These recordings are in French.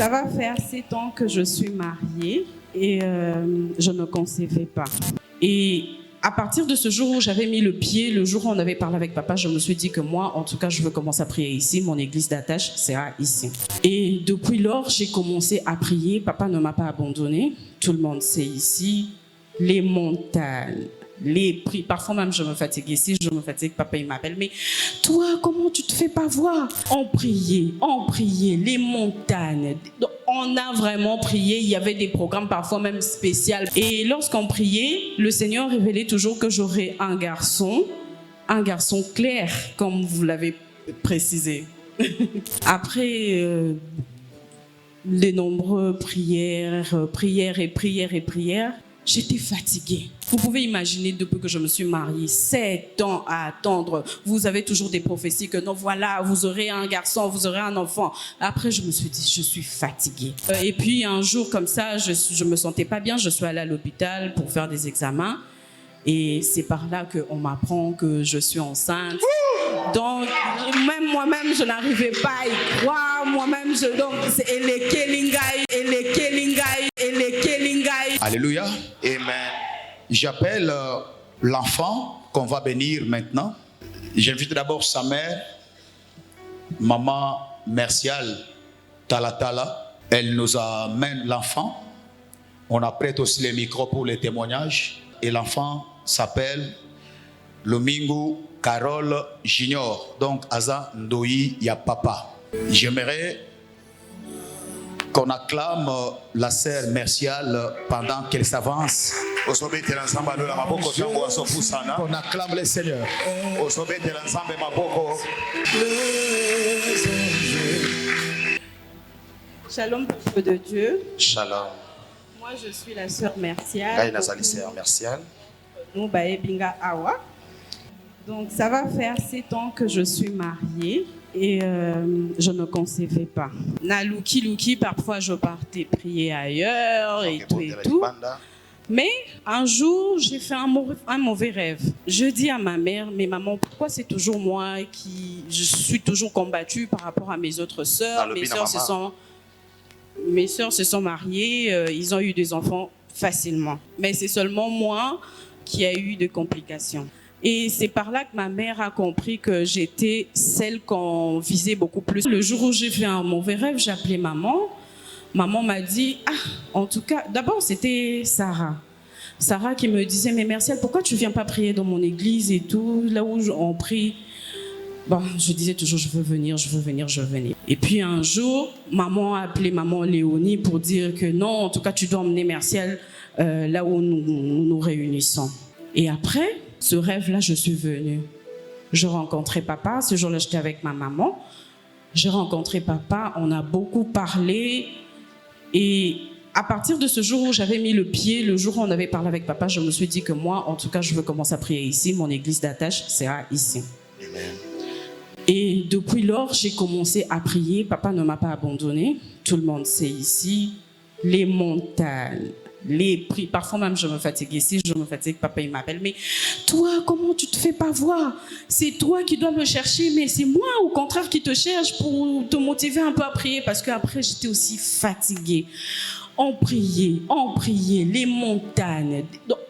Ça va faire 7 ans que je suis mariée et je ne concevais pas. Et à partir de ce jour où j'avais mis le pied, le jour où on avait parlé avec papa, je me suis dit que moi, en tout cas, je veux commencer à prier ici. Mon église d'attache sera ici. Et depuis lors, j'ai commencé à prier. Papa ne m'a pas abandonnée. Tout le monde sait ici. Les montagnes, les prix. Parfois même, je me fatigue ici. Je me fatigue. Papa, il m'appelle. Mais toi, comment tu te fais pas voir? On priait. Les montagnes. On a vraiment prié, il y avait des programmes parfois même spéciaux. Et lorsqu'on priait, le Seigneur révélait toujours que j'aurais un garçon clair, comme vous l'avez précisé. Après les nombreuses prières, j'étais fatiguée. Vous pouvez imaginer, depuis que je me suis mariée, 7 ans à attendre. Vous avez toujours des prophéties que non, voilà, vous aurez un garçon, vous aurez un enfant. Après, je me suis dit, je suis fatiguée. Et puis, un jour comme ça, je me sentais pas bien. Je suis allée à l'hôpital pour faire des examens. Et c'est par là qu'on m'apprend que je suis enceinte. Donc, même moi-même, je n'arrivais pas à y croire. Moi-même, donc, c'est Elekelingai. Alléluia. Amen. J'appelle l'enfant qu'on va bénir maintenant. J'invite d'abord sa mère, maman Mercial Talatala. Elle nous amène l'enfant. On apprête aussi les micros pour les témoignages. Et l'enfant s'appelle Lomingo Carole Junior. Donc, Aza Ndoyi Yapapa. J'aimerais qu'on acclame la sœur Mercial pendant qu'elle s'avance. Qu'on acclame le Seigneur. Shalom, peuple de Dieu. Shalom. Moi, je suis la sœur Mercial. Donc, ça va faire 7 ans que je suis mariée et je ne concevais pas. Nalouki, parfois je partais prier ailleurs et tout. Mais un jour, j'ai fait un mauvais rêve. Je dis à ma mère, mais maman, pourquoi c'est toujours moi je suis toujours combattue par rapport à mes autres sœurs? Mes sœurs se sont mariées, ils ont eu des enfants facilement. Mais c'est seulement moi qui a eu des complications. Et c'est par là que ma mère a compris que j'étais celle qu'on visait beaucoup plus. Le jour où j'ai fait un mauvais rêve, j'ai appelé maman. Maman m'a dit, en tout cas, d'abord c'était Sarah. Sarah qui me disait, mais Mercial, pourquoi tu ne viens pas prier dans mon église et tout, là où on prie? Bon, je disais toujours, je veux venir. Et puis un jour, maman a appelé maman Léonie pour dire que non, en tout cas, tu dois emmener Mercial là où nous réunissons. Et après ce rêve-là, je suis venue. Je rencontrais papa. Ce jour-là, j'étais avec ma maman. J'ai rencontré papa, on a beaucoup parlé. Et à partir de ce jour où j'avais mis le pied, le jour où on avait parlé avec papa, je me suis dit que moi, en tout cas, je veux commencer à prier ici. Mon église d'attache sera ici. Amen. Et depuis lors, j'ai commencé à prier. Papa ne m'a pas abandonnée. Tout le monde sait ici. Les montagnes, les prix. Parfois même, je me fatigue ici. Je me fatigue. Papa, il m'appelle. Mais toi, comment tu te fais pas voir? C'est toi qui dois me chercher. Mais c'est moi, au contraire, qui te cherche pour te motiver un peu à prier. Parce qu'après, j'étais aussi fatiguée. On priait, les montagnes.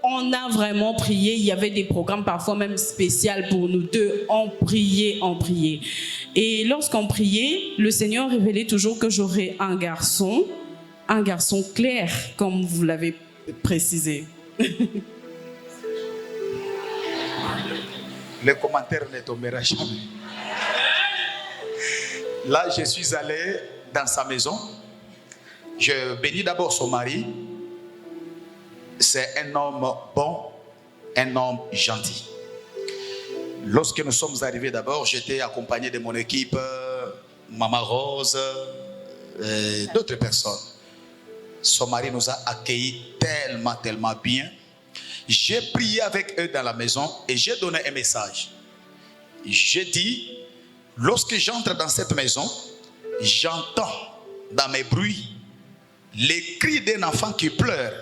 On a vraiment prié. Il y avait des programmes parfois même spéciaux pour nous deux. On priait. Et lorsqu'on priait, le Seigneur révélait toujours que j'aurais un garçon clair, comme vous l'avez précisé. Le commentaire ne tombera jamais. Là, je suis allé dans sa maison. Je bénis d'abord son mari. C'est un homme bon, un homme gentil. Lorsque nous sommes arrivés d'abord, j'étais accompagné de mon équipe, Maman Rose, et d'autres personnes. Son mari nous a accueillis tellement bien. J'ai prié avec eux dans la maison et j'ai donné un message. J'ai dit, lorsque j'entre dans cette maison, j'entends dans mes bruits les cris d'un enfant qui pleure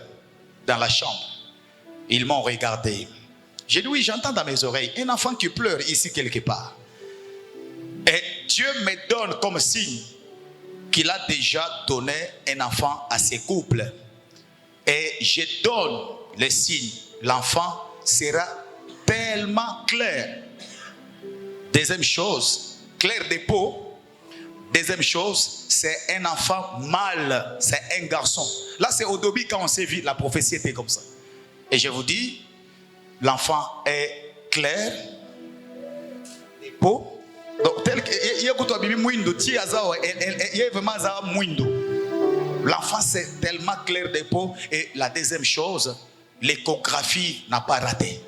dans la chambre. Ils m'ont regardé. J'ai dit, oui, j'entends dans mes oreilles un enfant qui pleure ici quelque part. Et Dieu me donne comme signe qu'il a déjà donné un enfant à ses couples. Et je donne les signes. L'enfant sera tellement clair. Deuxième chose, clair de peau. Deuxième chose, c'est un enfant mâle, c'est un garçon. Là, c'est au début quand on s'est vu, la prophétie était comme ça. Et je vous dis, l'enfant est clair de peau. Donc, tel que l'enfant c'est tellement clair de peau. Et la deuxième chose, l'échographie n'a pas raté.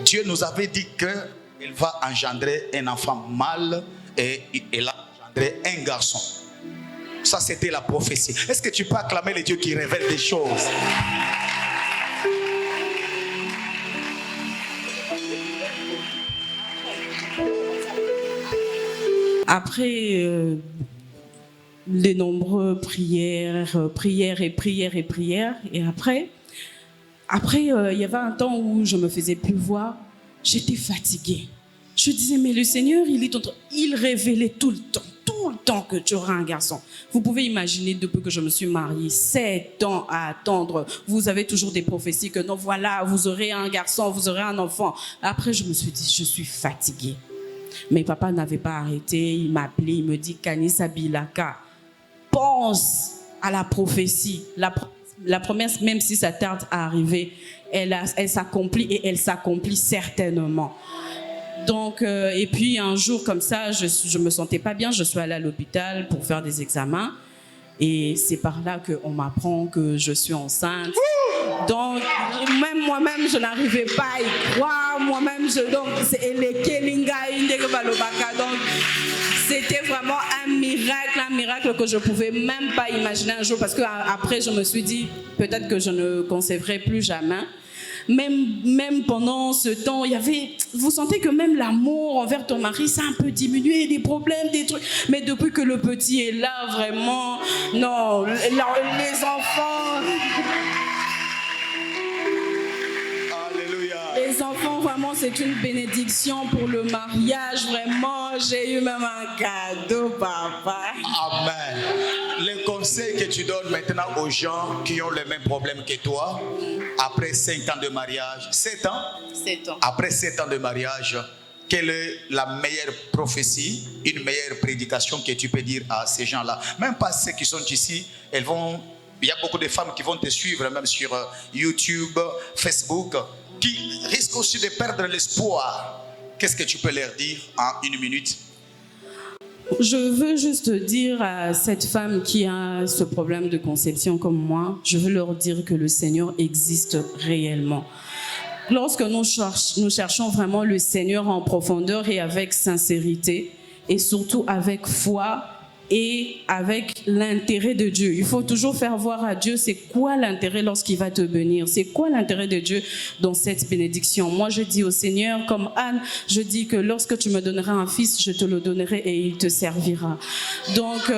Dieu nous avait dit qu'il va engendrer un enfant mâle et il a engendré un garçon. Ça, c'était la prophétie. Est-ce que tu peux acclamer les dieux qui révèlent des choses? Après les nombreuses prières, et après, il y avait un temps où je me faisais plus voir, j'étais fatiguée. Je disais, mais le Seigneur, il révélait tout le temps que tu auras un garçon. Vous pouvez imaginer, depuis que je me suis mariée, 7 ans à attendre, vous avez toujours des prophéties que non, voilà, vous aurez un garçon, vous aurez un enfant. Après, je me suis dit, je suis fatiguée. Mais papa n'avait pas arrêté, il m'appelait, il me dit, Kanisa Bilaka, pense à la prophétie. La promesse, même si ça tarde à arriver, elle s'accomplit et elle s'accomplit certainement. Donc, et puis un jour comme ça, je me sentais pas bien, je suis allée à l'hôpital pour faire des examens. Et c'est par là qu'on m'apprend que je suis enceinte. Donc, même moi-même, je n'arrivais pas à y croire. Moi-même, donc, c'était vraiment un miracle que je ne pouvais même pas imaginer un jour. Parce qu'après, je me suis dit, peut-être que je ne concevrai plus jamais. Même pendant ce temps, vous sentez que même l'amour envers ton mari, ça a un peu diminué, des problèmes, des trucs. Mais depuis que le petit est là, vraiment, non, les enfants... Les enfants, vraiment, c'est une bénédiction pour le mariage. Vraiment, j'ai eu même un cadeau, papa. Amen. Le conseil que tu donnes maintenant aux gens qui ont le même problème que toi, après 5 ans de mariage, 7 ans? 7 ans. Après 7 ans de mariage, quelle est la meilleure prophétie, une meilleure prédication que tu peux dire à ces gens-là? Même pas ceux qui sont ici, il y a beaucoup de femmes qui vont te suivre, même sur YouTube, Facebook, qui risquent aussi de perdre l'espoir. Qu'est-ce que tu peux leur dire en 1 minute? Je veux juste dire à cette femme qui a ce problème de conception comme moi, je veux leur dire que le Seigneur existe réellement. Lorsque nous cherchons vraiment le Seigneur en profondeur et avec sincérité, et surtout avec foi, et avec l'intérêt de Dieu. Il faut toujours faire voir à Dieu c'est quoi l'intérêt lorsqu'il va te bénir. C'est quoi l'intérêt de Dieu dans cette bénédiction. Moi, je dis au Seigneur, comme Anne, je dis que lorsque tu me donneras un fils, je te le donnerai et il te servira. Donc,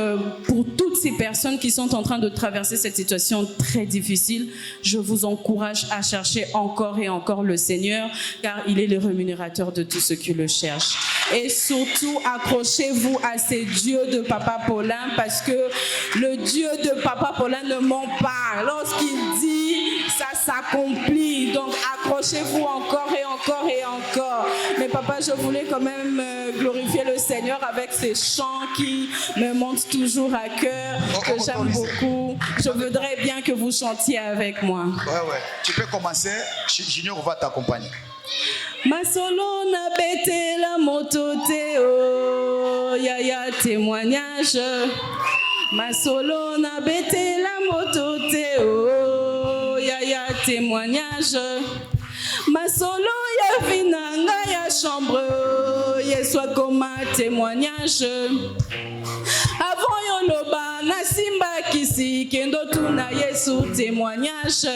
pour toutes ces personnes qui sont en train de traverser cette situation très difficile, je vous encourage à chercher encore et encore le Seigneur, car il est le rémunérateur de tous ceux qui le cherchent. Et surtout, accrochez-vous à ces dieux de Papa Paulin, parce que le Dieu de Papa Paulin ne ment pas. Lorsqu'il dit, ça s'accomplit. Donc accrochez-vous encore et encore et encore. Mais papa, je voulais quand même glorifier le Seigneur avec ces chants qui me montent toujours à cœur, que j'aime beaucoup. Je voudrais bien que vous chantiez avec moi. Ouais. Tu peux commencer. Junior va t'accompagner. Masolo na bete la moto teo, yaya témoignage. Masolo na bete la moto teo, yaya témoignage. Masolo ya vinanga ya chambre, yeswa comme témoignage. Avant yoloba na simba kisi kendo tuna Yesu témoignage.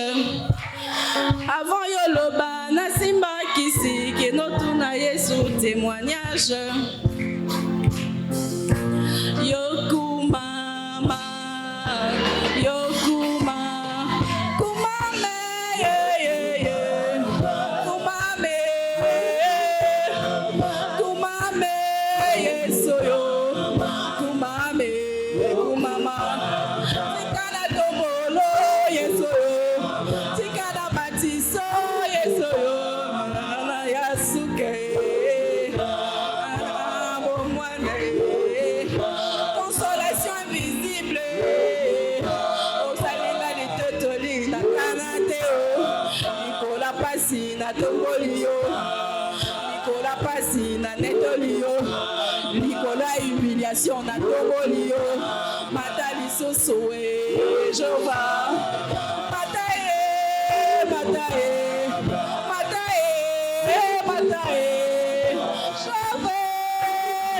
Avant yoloba na simba kisi kendo tuna Yesu témoignage. Yokumama, yokuma, kumame, kumame, kumame, Yesu yo, kumame. mama. Tikana tomolo, yeso yo. Tikana batiso, yeso yo. Nana yasuke. Consolation invisible. Osalinga ni totoli na kanate o. Nicolas Passi na tombolio. Nicolas Passi na netolio. Nicolas humiliation na tombolio. Matali sosoe Jova. Matae, matae, matae, matae.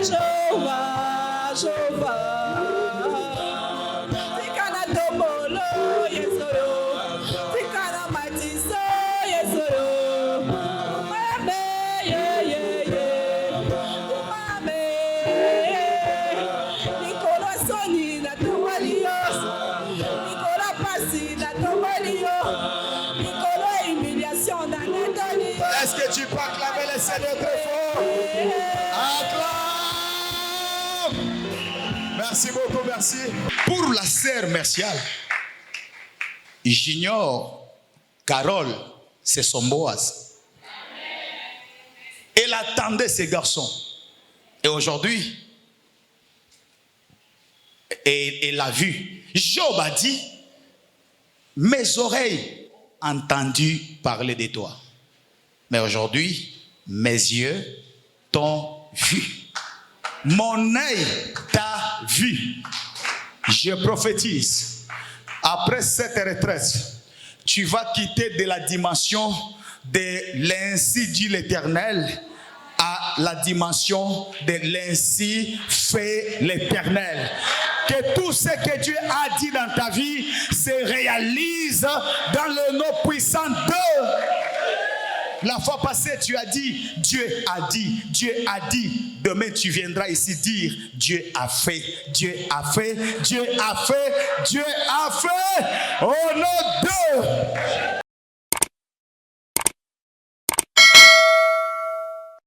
Jova, Jova. Tikana tomolo, yeso yo. Tikana matiso, yeso yo. Mame, Mame. Nicolas Soni na tombolio. Nicolas Passi na tombolio. Nicolas humiliation na netolio. Est-ce que tu peux acclamer le Seigneur très fort? Acclame! Merci beaucoup, merci. Pour la sœur Mercial, j'ignore Carole, c'est son Boaz. Elle attendait ses garçons. Et aujourd'hui, elle l'a vu. Job a dit, mes oreilles ont entendu parler de toi. Mais aujourd'hui, mes yeux t'ont vu. Mon œil t'a vu. Je prophétise. Après cette retraite, tu vas quitter de la dimension de l'ainsi dit l'Éternel à la dimension de l'ainsi fait l'Éternel. Que tout ce que Dieu a dit dans ta vie se réalise dans le nom puissant de... La fois passée, tu as dit, Dieu a dit, Dieu a dit. Demain, tu viendras ici dire, Dieu a fait, Dieu a fait, Dieu a fait, Dieu a fait. Au nom de...